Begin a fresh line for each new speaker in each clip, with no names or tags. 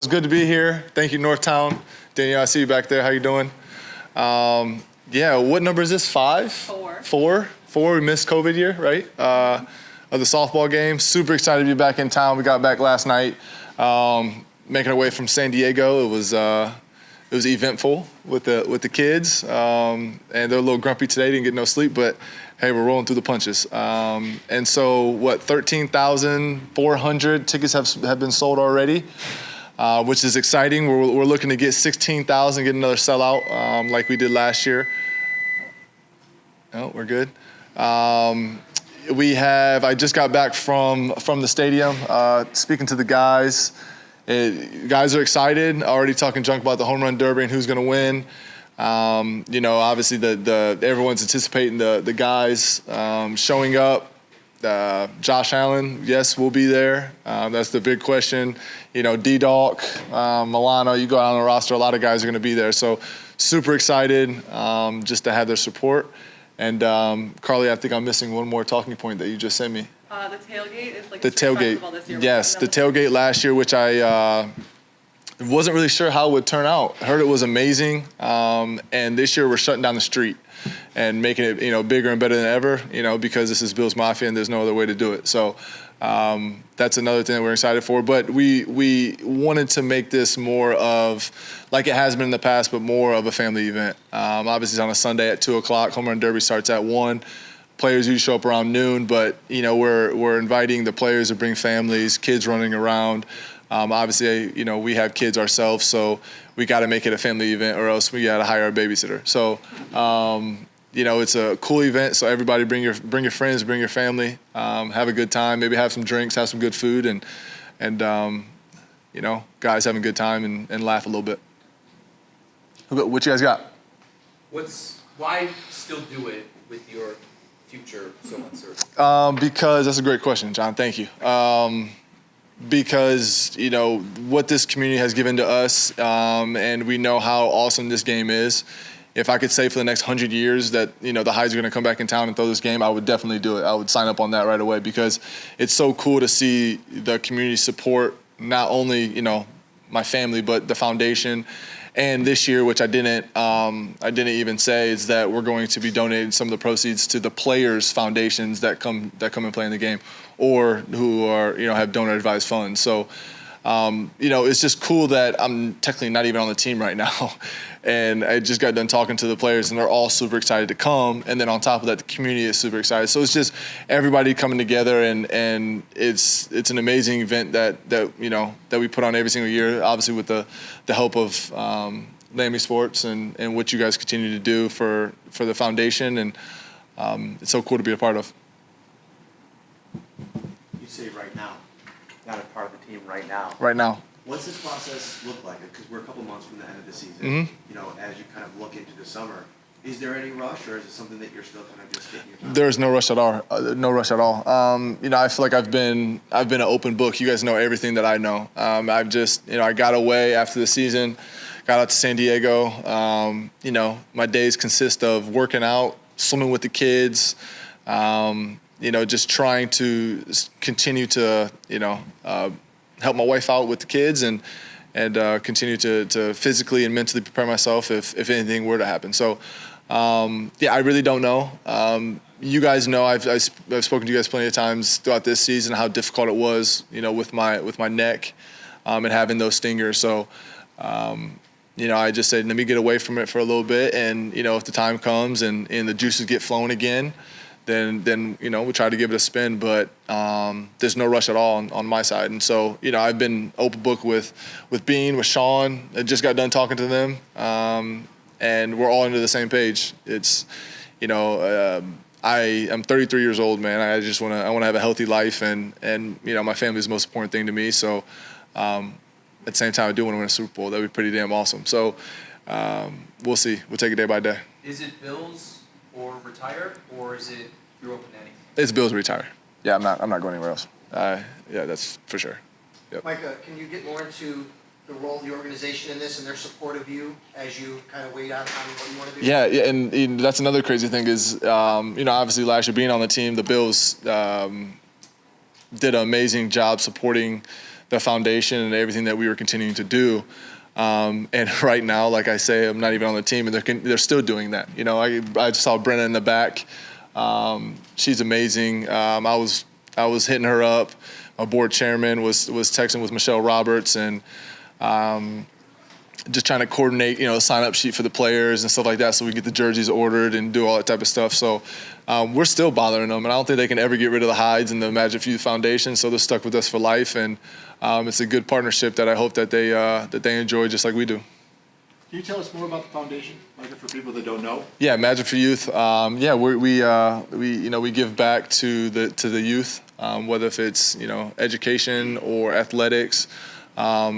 It's good to be here. Thank you, Northtown. Danielle, I see you back there. How you doing? Yeah, what number is this? 5?
4.
4. We missed COVID year, right? Of the softball game. Super excited to be back in town. We got back last night, making our way from San Diego. It was eventful with the kids, and they're a little grumpy today. Didn't get no sleep, but hey, we're rolling through the punches. And so, 13,400 tickets have been sold already. Which is exciting. We're looking to get 16,000, get another sellout like we did last year. Oh, we're good. I just got back from the stadium, speaking to the guys. Guys are excited, already talking junk about the home run derby and who's going to win. Obviously everyone's anticipating the guys showing up. Josh Allen, yes, we'll be there. That's the big question. D-Dawk, Milano, you go out on the roster, a lot of guys are going to be there. So super excited just to have their support. And Carly, I think I'm missing one more talking point that you just sent me.
The tailgate is like
the tailgate.
Festival this year.
Yes, the tailgate last year, which I wasn't really sure how it would turn out. I heard it was amazing. And this year we're shutting down the street and making it, bigger and better than ever, because this is Bills Mafia and there's no other way to do it. So that's another thing that we're excited for. But we wanted to make this more of, like it has been in the past, but more of a family event. Obviously, it's on a Sunday at 2 o'clock. Home Run Derby starts at 1. Players usually show up around noon, but, we're inviting the players to bring families, kids running around. Obviously, we have kids ourselves, so we got to make it a family event or else we got to hire a babysitter. So, it's a cool event. So everybody bring your friends, bring your family, have a good time, maybe have some drinks, have some good food, and guys having a good time and laugh a little bit. What you guys got?
Why still do it with your future so uncertain?
Because that's a great question, John. Thank you. Because, what this community has given to us, and we know how awesome this game is. If I could say for the next 100 years that, the Hydes are going to come back in town and throw this game, I would definitely do it. I would sign up on that right away because it's so cool to see the community support not only, my family, but the foundation. And this year, which I didn't even say, is that we're going to be donating some of the proceeds to the players' foundations that come and play in the game, or who are have donor advised funds. So, it's just cool that I'm technically not even on the team right now, and I just got done talking to the players, and they're all super excited to come. And then on top of that, the community is super excited. So it's just everybody coming together, and it's an amazing event that we put on every single year. Obviously, with the help of Lammy Sports and what you guys continue to do for the foundation, and it's so cool to be a part of.
You say right now, not a part of the team right now.
Right now.
What's this process look like? Because we're a couple months from the end of the season.
Mm-hmm.
As you kind of look into the summer, is there any rush, or is it something that you're still kind of just getting your time?
There's no rush at all. No rush at all. I feel like I've been an open book. You guys know everything that I know. I've just, I got away after the season, got out to San Diego. My days consist of working out, swimming with the kids. Just trying to continue to, help my wife out with the kids and continue to physically and mentally prepare myself if anything were to happen. So, I really don't know. You guys know I've spoken to you guys plenty of times throughout this season how difficult it was, with my neck and having those stingers. So, I just said, let me get away from it for a little bit, and if the time comes and the juices get flowing again, then we'll try to give it a spin, but there's no rush at all on my side. And so, I've been open book with Bean, with Sean. I just got done talking to them, and we're all into the same page. It's, I'm 33 years old, man. I just want to have a healthy life, and my family is the most important thing to me. So, at the same time, I do want to win a Super Bowl. That'd be pretty damn awesome. So, we'll see. We'll take it day by day.
Is it Bills or retire, or is it you're open to anything?
It's Bills retire. Yeah, I'm not going anywhere else. Yeah, that's for sure. Yep.
Micah, can you get more into the role of the organization in this and their support of you as you kind of wait on what you want to do?
Yeah, and that's another crazy thing is, obviously last year being on the team, the Bills did an amazing job supporting the foundation and everything that we were continuing to do. And right now, like I say, I'm not even on the team, and they're still doing that. You know, I saw Brenna in the back. She's amazing. I was hitting her up. My board chairman was texting with Michelle Roberts, and just trying to coordinate, you know, a sign-up sheet for the players and stuff like that, so we get the jerseys ordered and do all that type of stuff. So we're still bothering them, and I don't think they can ever get rid of the Hydes and the Magic Few Foundation. So they're stuck with us for life, and it's a good partnership that I hope that they enjoy just like we do.
Can you tell us more about the foundation, like for people that don't know?
Yeah, Magic for Youth. Yeah, we give back to the youth, whether if it's, you know, education or athletics,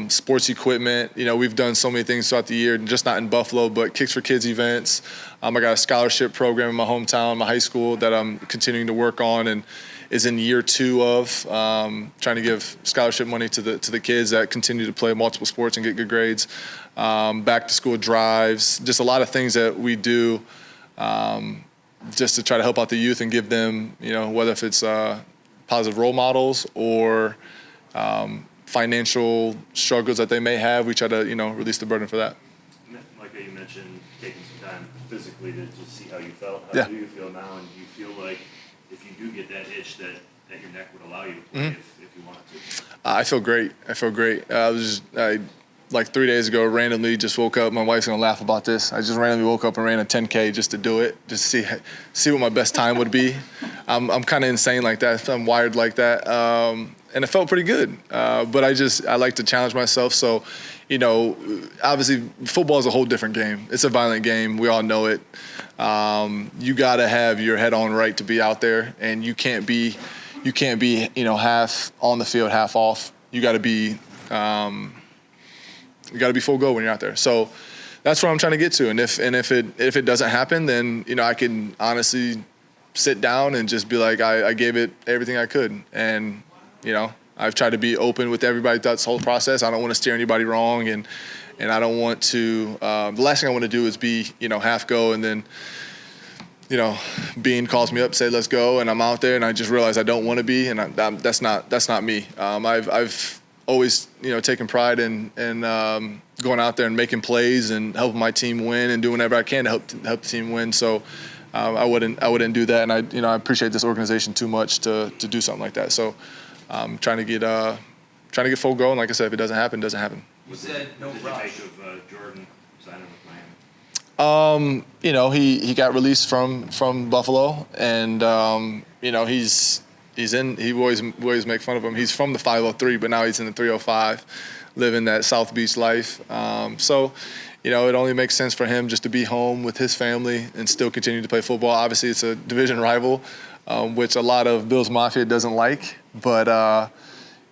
sports equipment. You know, we've done so many things throughout the year, just not in Buffalo, but Kicks for Kids events. I got a scholarship program in my hometown, my high school, that I'm continuing to work on, and is in year 2 of trying to give scholarship money to the kids that continue to play multiple sports and get good grades. Back to school drives, just a lot of things that we do just to try to help out the youth and give them, you know, whether if it's positive role models or financial struggles that they may have, we try to, you know, release the burden for that.
Micah, you mentioned taking some time physically to just see how you felt.
Yeah.
How do you feel now, and do you feel like if you do get that itch that your neck would allow you to play if you wanted to?
I feel great. I like 3 days ago, randomly just woke up. My wife's gonna laugh about this. I just randomly woke up and ran a 10K just to do it, just to see what my best time would be. I'm kind of insane like that. I'm wired like that, and it felt pretty good. But I like to challenge myself. So, you know, obviously football is a whole different game. It's a violent game. We all know it. You gotta have your head on right to be out there, and you can't be, you know, half on the field, half off. You gotta be full go when you're out there. So that's where I'm trying to get to. And if it doesn't happen, then, you know, I can honestly sit down and just be like, I gave it everything I could. And, you know, I've tried to be open with everybody throughout this whole process. I don't want to steer anybody wrong, and I don't want to. The last thing I want to do is be, you know, half go, and then, you know, Bean calls me up, say let's go, and I'm out there, and I just realize I don't want to be, and that's not me. I've always, you know, taken pride in going out there and making plays and helping my team win and doing whatever I can to help the team win. So I wouldn't do that, and I appreciate this organization too much to do something like that. So I'm trying to get full go, and like I said, if it doesn't happen, it doesn't happen.
You said no
What did you
rush.
make of Jordan signing with Miami?
You know, he got released from Buffalo, and you know, we always make fun of him. He's from the 503, but now he's in the 305, living that South Beach life. So, you know, it only makes sense for him just to be home with his family and still continue to play football. Obviously, it's a division rival, which a lot of Bills Mafia doesn't like, but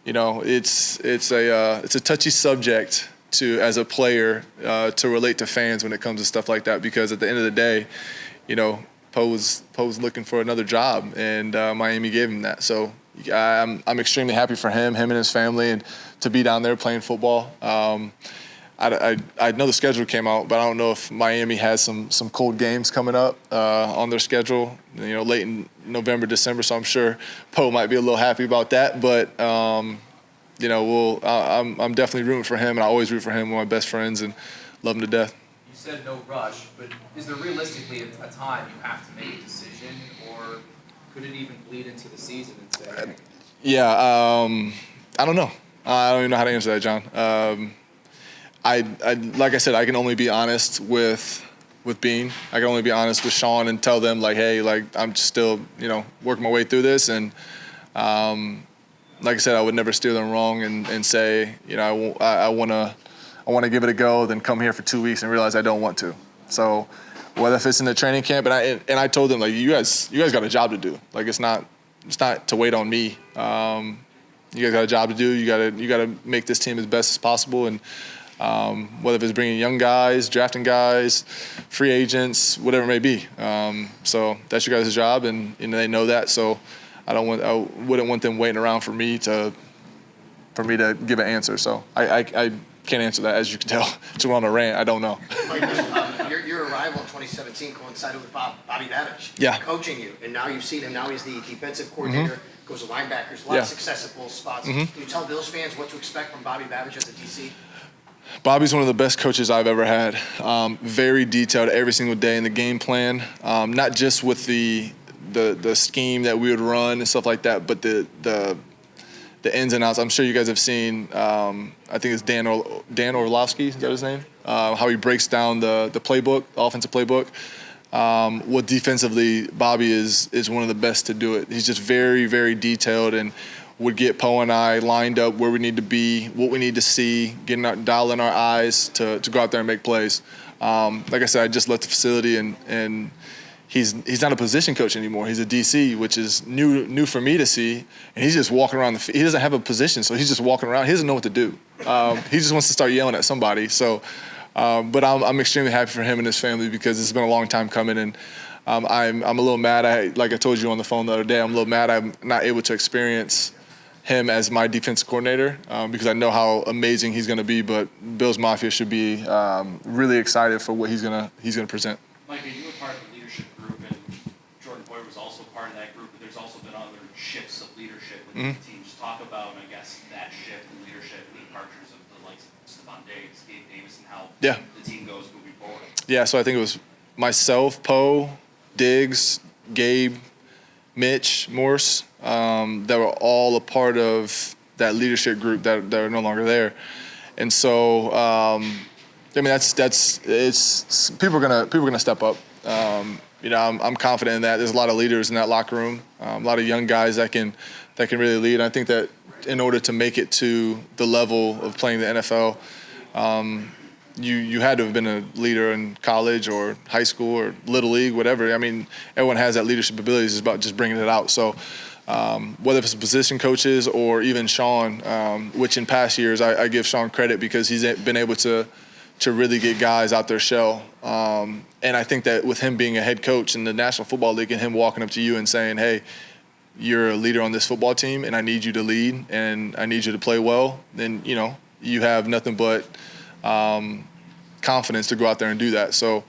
you know, it's a touchy subject as a player to relate to fans when it comes to stuff like that, because at the end of the day, you know, Poe was looking for another job, and Miami gave him that. So I'm extremely happy for him and his family, and to be down there playing football. I know the schedule came out, but I don't know if Miami has some cold games coming up on their schedule, you know, late in November, December. So I'm sure Poe might be a little happy about that. But you know, I'm definitely rooting for him, and I always root for him. One of my best friends, and love him to death.
You said no rush, but is there realistically a time you have to make a decision, or could it even bleed into the season and say?
Yeah, I don't know. I don't even know how to answer that, John. I like I said, I can only be honest with Bean. I can only be honest with Sean and tell them, like, hey, like, I'm just still, you know, working my way through this, and like I said, I would never steer them wrong and say, you know, I want to give it a go, then come here for 2 weeks and realize I don't want to. So whether if it's in the training camp, and I told them, like, you guys got a job to do. Like, it's not to wait on me. You guys got a job to do. You gotta make this team as best as possible, and whether if it's bringing young guys, drafting guys, free agents, whatever it may be. So that's your guys' job, and they know that. So I wouldn't want them waiting around for me to give an answer. So I can't answer that, as you can tell. Just went on a rant. I don't know.
Like, your arrival in 2017 coincided with Bobby Babbage
Yeah.
coaching you, and now you've seen him. Now he's the defensive coordinator, goes to linebackers, a lot
Yeah.
of success at both spots. Can you tell Bills fans what to expect from Bobby Babbage as a DC?
Bobby's one of the best coaches I've ever had. Very detailed every single day in the game plan, not just with the scheme that we would run and stuff like that, but the ins and outs. I'm sure you guys have seen. I think it's Dan Orlovsky. Is that his name? How he breaks down the playbook, the offensive playbook. Well, defensively, Bobby is one of the best to do it. He's just very, very detailed and would get Poe and I lined up where we need to be, what we need to see, dialing our eyes to go out there and make plays. Like I said, I just left the facility and he's not a position coach anymore. He's a DC, which is new for me to see. And he's just walking around he doesn't have a position, so he's just walking around. He doesn't know what to do. He just wants to start yelling at somebody. So, but I'm extremely happy for him and his family because it's been a long time coming. And I'm a little mad. Like I told you on the phone the other day, I'm a little mad I'm not able to experience him as my defensive coordinator because I know how amazing he's going to be. But Bills Mafia should be really excited for what he's gonna present.
Micah, you were part of the leadership group, and Jordan Boyer was also part of that group, but there's also been other shifts of leadership within the team. Just talk about, I guess, that shift in leadership and the departures of the likes of Stephon Diggs, Gabe Davis, and how the team goes moving forward. Yeah,
so I think it was myself, Poe, Diggs, Gabe, Mitch, Morse, that were all a part of that leadership group that are no longer there. And so, I mean, it's people are gonna step up. I'm confident in that. There's a lot of leaders in that locker room, a lot of young guys that can really lead. And I think that in order to make it to the level of playing the NFL, you had to have been a leader in college or high school or little league, whatever. I mean, everyone has that leadership abilities. It's about just bringing it out. So whether it's position coaches or even Sean, which in past years I give Sean credit because he's been able to really get guys out their shell. And I think that with him being a head coach in the National Football League and him walking up to you and saying, hey, you're a leader on this football team and I need you to lead and I need you to play well, then, you have nothing but confidence to go out there and do that. So,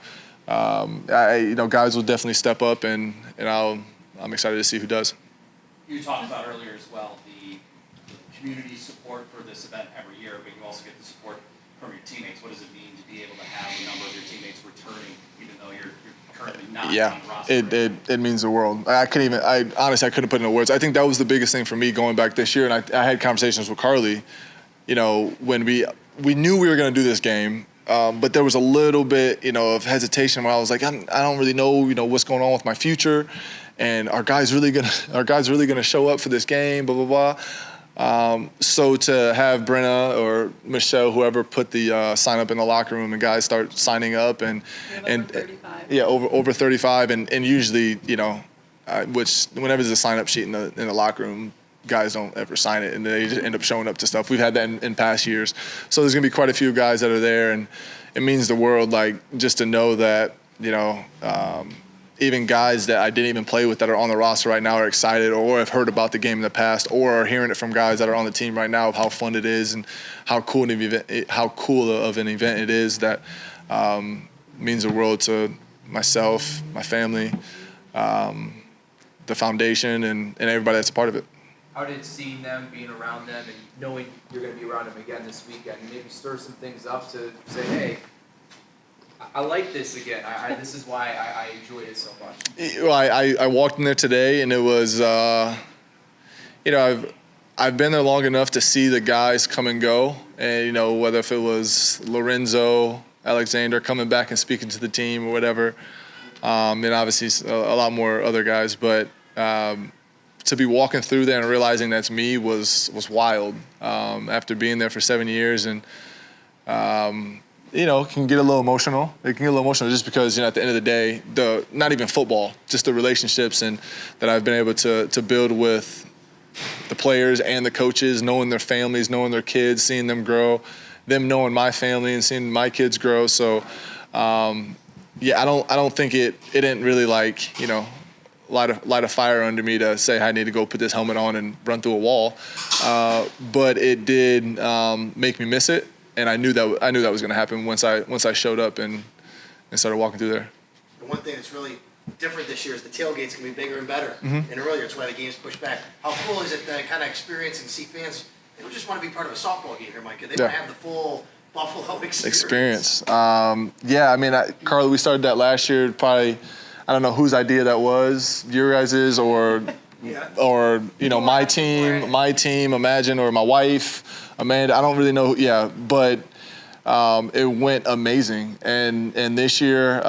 guys will definitely step up and I'm excited to see who does.
You talked about earlier as well the community support for this event every year, but you also get the support from your teammates. What does it mean to be able to have a number of your teammates returning, even though you're currently not on the roster?
It means the world. I honestly couldn't put it into words. I think that was the biggest thing for me going back this year, and I had conversations with Carly. When we knew we were going to do this game, but there was a little bit, of hesitation where I was like, I don't really know, what's going on with my future, and are guys really gonna show up for this game? Blah blah blah. So to have Brenna or Michelle, whoever, put the sign up in the locker room and guys start signing up and
over 35.
Yeah, over 35, and usually, which whenever there's a sign up sheet in the locker room, guys don't ever sign it and they just end up showing up to stuff. We've had that in past years. So there's gonna be quite a few guys that are there, and it means the world, like, just to know that, even guys that I didn't even play with that are on the roster right now are excited or have heard about the game in the past or are hearing it from guys that are on the team right now of how fun it is and how cool of an event it is. That means the world to myself, my family, the foundation, and everybody that's a part of it.
How did seeing them, being around them, and knowing you're going to be around them again this weekend maybe stir some things up to say, hey, I like this again. This is why I enjoyed it so much.
Well, I walked in there today, and it was, I've been there long enough to see the guys come and go, and whether if it was Lorenzo, Alexander coming back and speaking to the team or whatever, and obviously a lot more other guys, but to be walking through there and realizing that's me was wild. After being there for 7 years, and it can get a little emotional. It can get a little emotional just because, at the end of the day, not even football, just the relationships and that I've been able to build with the players and the coaches, knowing their families, knowing their kids, seeing them grow, them knowing my family and seeing my kids grow. So, I don't think it didn't really light a fire under me to say I need to go put this helmet on and run through a wall. But it did make me miss it. and I knew that was going to happen once I showed up and started walking through there.
The one thing that's really different this year is the tailgate's gonna be bigger and better and earlier. It's why the game's pushed back. How cool is it to kind of experience and see fans? They don't just want to be part of a softball game here, Micah. They want to have the full Buffalo experience.
Yeah, I mean, Carly, we started that last year. Probably, I don't know whose idea that was, your guys's or my team, Imagine, or my wife, Amanda. I don't really know. Yeah, but it went amazing. And this year,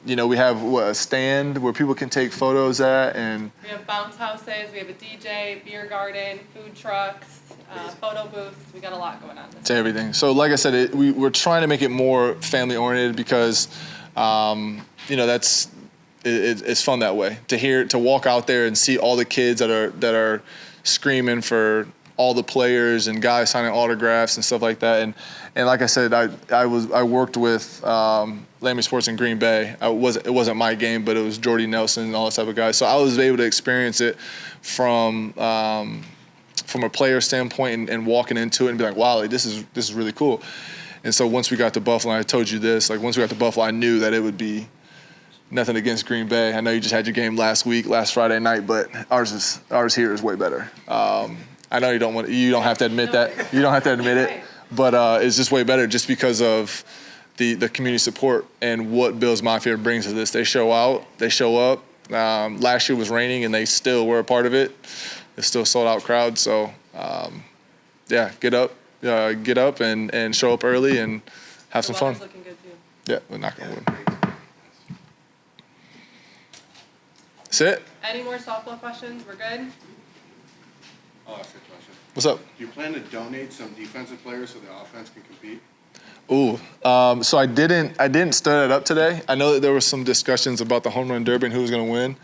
we have a stand where people can take photos at, and
We have bounce houses, we have a DJ, beer garden, food trucks, photo booths. We got a lot going on this
to everything. So, like I said, we're trying to make it more family oriented because, it's fun that way to walk out there and see all the kids that are screaming for all the players and guys signing autographs and stuff like that. And like I said, I worked with Lammy Sports in Green Bay. It wasn't my game, but it was Jordy Nelson and all that type of guys. So I was able to experience it from a player standpoint and walking into it and be like, wow, like, this is really cool. And so once we got to Buffalo, and I told you this, like once we got to Buffalo, I knew that it would be nothing against Green Bay. I know you just had your game last Friday night, but ours here is way better. I know you don't have to admit that. You don't have to admit it, but it's just way better just because of the community support and what Bills Mafia brings to this. They show out, they show up. Last year was raining and they still were a part of it. It's still a sold out crowd. So get up and show up early and have some fun.
The weather's looking good too.
Yeah, we're not gonna win. That's it.
Any more softball questions? We're good?
I'll ask a question.
What's up?
Do you plan to donate some defensive players so the offense can compete?
Ooh, so I didn't stir it up today. I know that there were some discussions about the home run derby and who was going to win.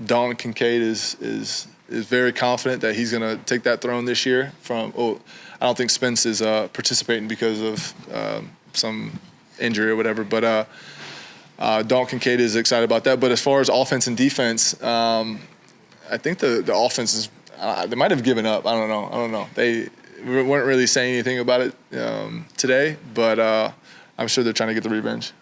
Don Kincaid is very confident that he's going to take that throne this year. I don't think Spence is participating because of some injury or whatever, but Don Kincaid is excited about that. But as far as offense and defense, I think the offense is they might have given up. I don't know. They weren't really saying anything about it today, but I'm sure they're trying to get the revenge.